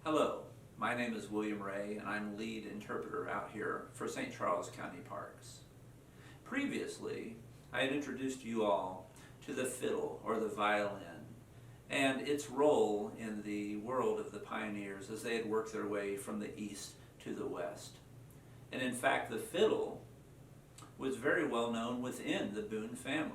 Hello, my name is William Ray and I'm lead interpreter out here for St. Charles County Parks. Previously, I had introduced you all to the fiddle or the violin and its role in the world of the pioneers as they had worked their way from the east to the west. And in fact, the fiddle was very well known within the Boone family.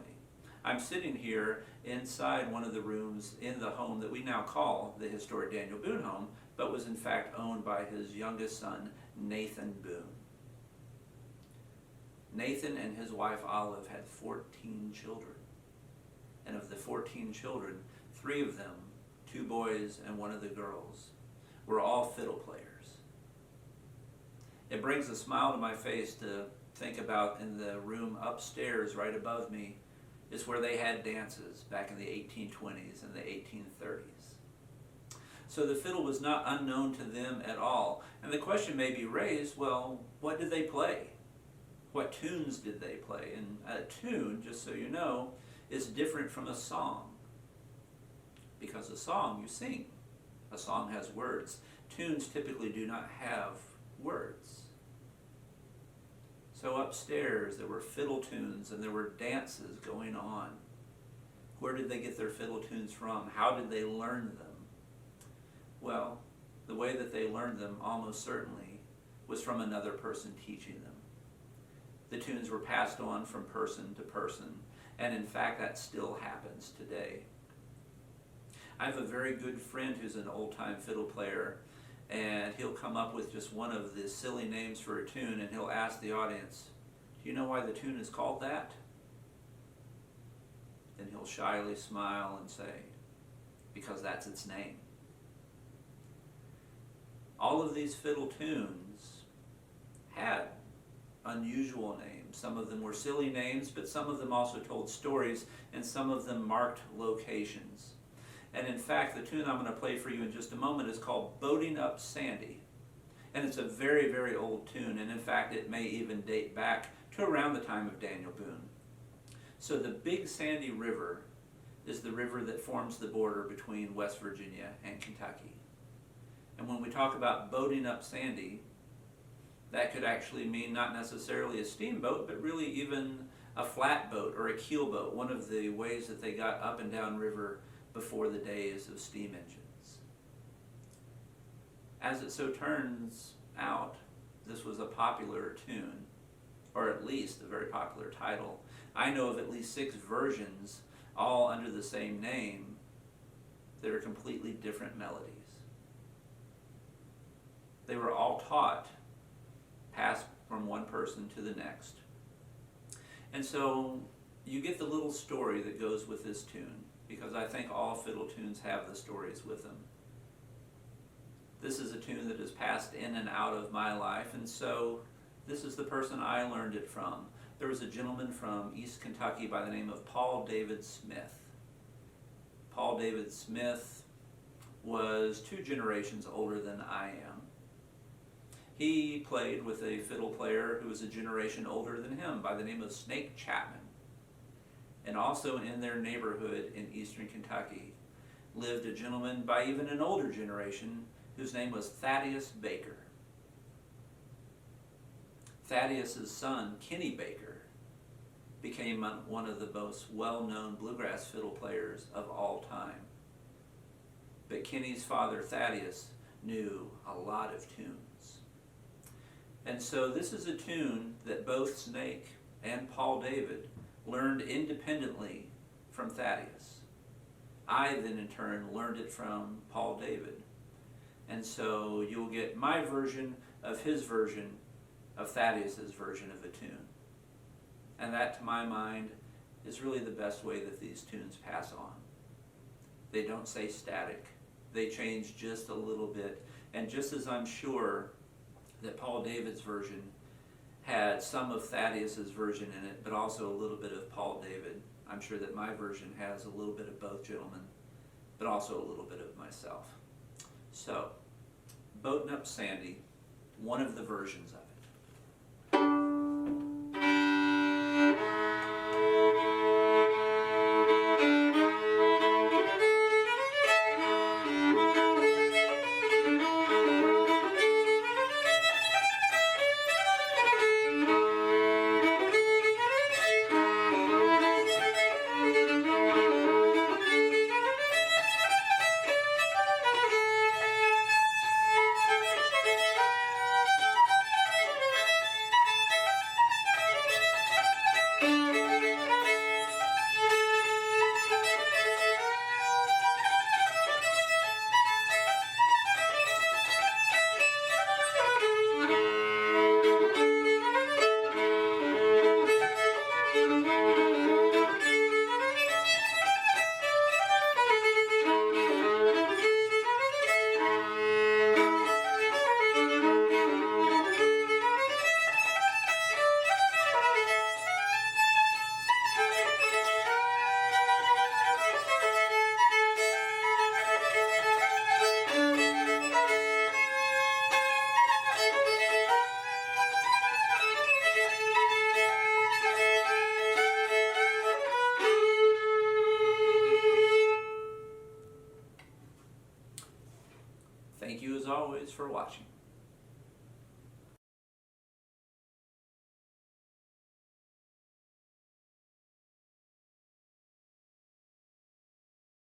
I'm sitting here inside one of the rooms in the home that we now call the Historic Daniel Boone Home, but was in fact owned by his youngest son, Nathan Boone. Nathan and his wife Olive had 14 children. And of the 14 children, 3 of them, 2 boys and 1 of the girls, were all fiddle players. It brings a smile to my face to think about in the room upstairs right above me is where they had dances back in the 1820s and the 1830s. So the fiddle was not unknown to them at all. And the question may be raised, well, what did they play? What tunes did they play? And a tune, just so you know, is different from a song. Because a song you sing. A song has words. Tunes typically do not have words. So upstairs there were fiddle tunes and there were dances going on. Where did they get their fiddle tunes from? How did they learn them? Well, the way that they learned them almost certainly was from another person teaching them. The tunes were passed on from person to person, and in fact that still happens today. I have a very good friend who's an old-time fiddle player, and he'll come up with just one of the silly names for a tune, and he'll ask the audience, "Do you know why the tune is called that?" Then he'll shyly smile and say, "Because that's its name." All of these fiddle tunes had unusual names. Some of them were silly names, but some of them also told stories, and some of them marked locations. And in fact, the tune I'm going to play for you in just a moment is called Boating Up Sandy. And it's a very, very old tune, and in fact it may even date back to around the time of Daniel Boone. So the Big Sandy River is the river that forms the border between West Virginia and Kentucky. And when we talk about boating up Sandy, that could actually mean not necessarily a steamboat, but really even a flatboat or a keelboat, one of the ways that they got up and down river before the days of steam engines. As it so turns out, this was a popular tune, or at least a very popular title. I know of at least 6 versions, all under the same name, that are completely different melodies. They were all taught, passed from one person to the next. And so you get the little story that goes with this tune, because I think all fiddle tunes have the stories with them. This is a tune that is passed in and out of my life, and so this is the person I learned it from. There was a gentleman from East Kentucky by the name of Paul David Smith. Paul David Smith was 2 generations older than I am. He played with a fiddle player who was a generation older than him by the name of Snake Chapman. And also in their neighborhood in eastern Kentucky lived a gentleman by even an older generation whose name was Thaddeus Baker. Thaddeus's son, Kenny Baker, became one of the most well-known bluegrass fiddle players of all time. But Kenny's father, Thaddeus, knew a lot of tunes. And so this is a tune that both Snake and Paul David learned independently from Thaddeus. I then in turn learned it from Paul David. And so you'll get my version of his version of Thaddeus's version of a tune. And that, to my mind, is really the best way that these tunes pass on. They don't stay static. They change just a little bit. And just as I'm sure that Paul David's version had some of Thaddeus's version in it, but also a little bit of Paul David, I'm sure that my version has a little bit of both gentlemen, but also a little bit of myself. So, Boating Up Sandy, one of the versions of it. always for watching.